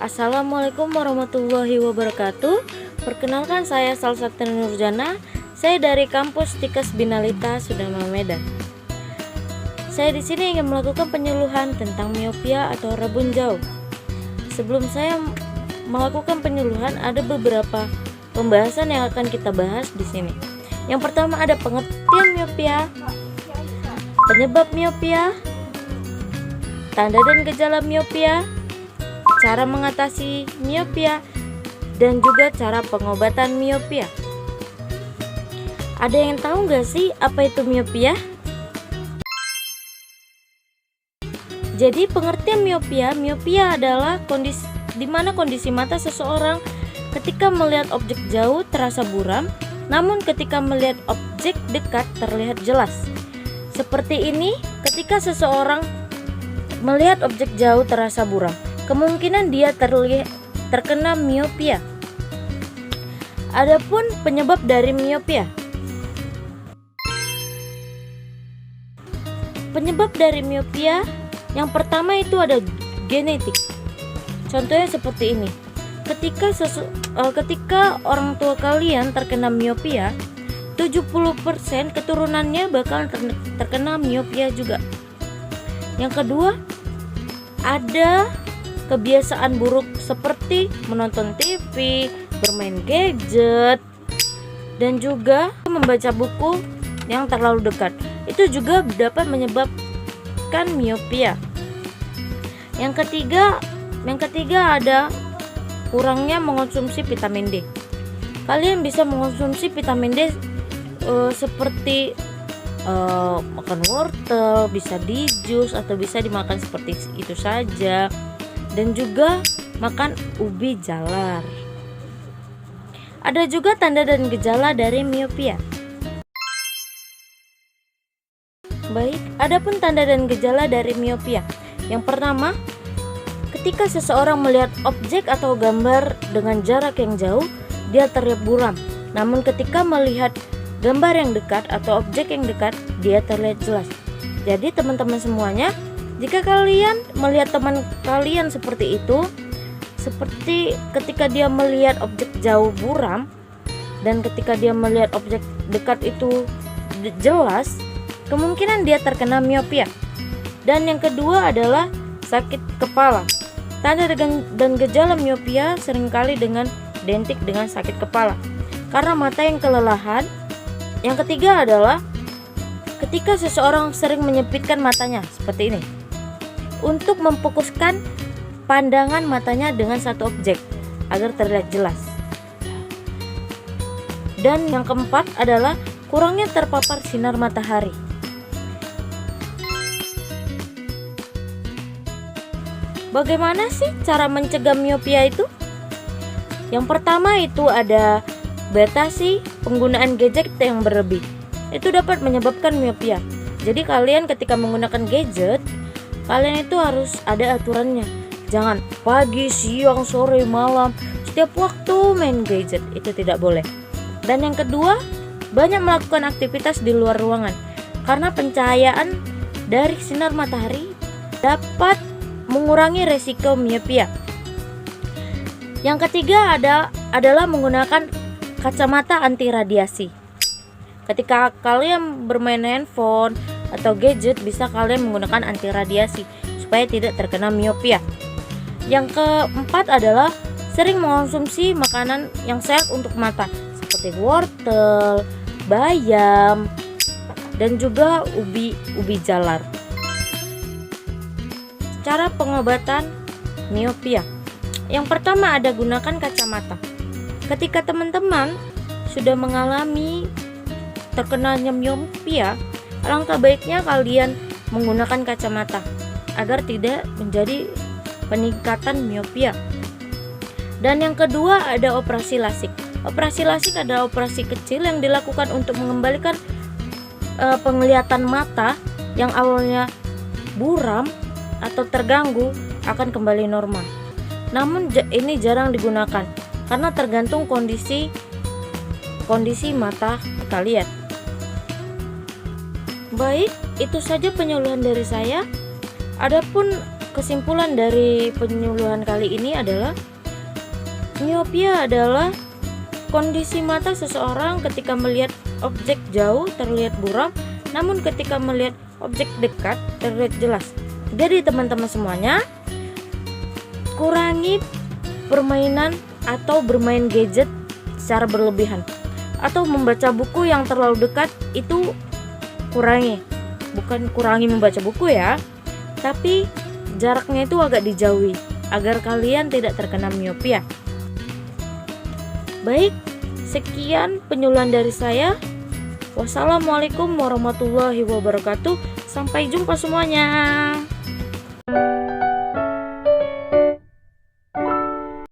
Assalamualaikum warahmatullahi wabarakatuh. Perkenalkan, saya Salsatri Nurjana. Saya dari kampus Tikas Binalita, Sudirman, Medan. Saya di sini ingin melakukan penyuluhan tentang miopia atau rabun jauh. Sebelum saya melakukan penyuluhan, ada beberapa pembahasan yang akan kita bahas di sini. Yang pertama ada pengertian miopia, penyebab miopia, tanda dan gejala miopia, cara mengatasi miopia, dan juga cara pengobatan miopia. Ada yang tahu nggak sih apa itu miopia? Jadi pengertian miopia adalah kondisi di mana kondisi mata seseorang ketika melihat objek jauh terasa buram, namun ketika melihat objek dekat terlihat jelas. Seperti ini, ketika seseorang melihat objek jauh terasa buram, kemungkinan dia terkena miopia. Adapun penyebab dari miopia. Penyebab dari miopia yang pertama itu ada genetik. Contohnya seperti ini. Ketika orang tua kalian terkena miopia, 70% keturunannya bakal terkena miopia juga. Yang kedua, ada kebiasaan buruk seperti menonton TV, bermain gadget, dan juga membaca buku yang terlalu dekat. Itu juga dapat menyebabkan miopia. Yang ketiga ada kurangnya mengonsumsi vitamin D. Kalian bisa mengonsumsi vitamin D seperti makan wortel, bisa di jus atau bisa dimakan seperti itu saja, dan juga makan ubi jalar. Ada juga tanda dan gejala dari miopia. Baik, adapun tanda dan gejala dari miopia. Yang pertama, ketika seseorang melihat objek atau gambar dengan jarak yang jauh, dia terlihat buram. Namun ketika melihat gambar yang dekat atau objek yang dekat, dia terlihat jelas. Jadi teman-teman semuanya, jika kalian melihat teman kalian seperti itu, seperti ketika dia melihat objek jauh buram dan ketika dia melihat objek dekat itu jelas, kemungkinan dia terkena miopia. Dan yang kedua adalah sakit kepala. Tanda dan gejala miopia seringkali identik dengan sakit kepala karena mata yang kelelahan. Yang ketiga adalah ketika seseorang sering menyempitkan matanya seperti ini untuk memfokuskan pandangan matanya dengan satu objek agar terlihat jelas. Dan yang keempat adalah kurangnya terpapar sinar matahari. Bagaimana sih cara mencegah miopia itu? Yang pertama itu ada batasi penggunaan gadget yang berlebih. Itu dapat menyebabkan miopia. Jadi kalian ketika menggunakan gadget, kalian itu harus ada aturannya. Jangan pagi, siang, sore, malam, setiap waktu main gadget. Itu tidak boleh. Dan yang kedua, banyak melakukan aktivitas di luar ruangan karena pencahayaan dari sinar matahari dapat mengurangi resiko miopia. Yang ketiga adalah menggunakan kacamata anti radiasi. Ketika kalian bermain handphone atau gadget, bisa kalian menggunakan anti radiasi supaya tidak terkena miopia. Yang keempat adalah sering mengonsumsi makanan yang sehat untuk mata seperti wortel, bayam, dan juga ubi jalar. Cara pengobatan miopia. Yang pertama ada gunakan kacamata. Ketika teman-teman sudah mengalami terkenanya miopia, alangkah baiknya kalian menggunakan kacamata agar tidak menjadi peningkatan miopia. Dan yang kedua ada operasi lasik. Operasi lasik adalah operasi kecil yang dilakukan untuk mengembalikan penglihatan mata yang awalnya buram atau terganggu akan kembali normal. Namun ini jarang digunakan karena tergantung kondisi mata kalian. Baik, itu saja penyuluhan dari saya. Adapun kesimpulan dari penyuluhan kali ini adalah miopia adalah kondisi mata seseorang ketika melihat objek jauh terlihat buram, namun ketika melihat objek dekat terlihat jelas. Jadi teman-teman semuanya, kurangi permainan atau bermain gadget secara berlebihan, atau membaca buku yang terlalu dekat itu kurangi. Bukan kurangi membaca buku ya, tapi jaraknya itu agak dijauhi agar kalian tidak terkena miopia. Baik, sekian penyuluhan dari saya. Wassalamualaikum warahmatullahi wabarakatuh. Sampai jumpa semuanya.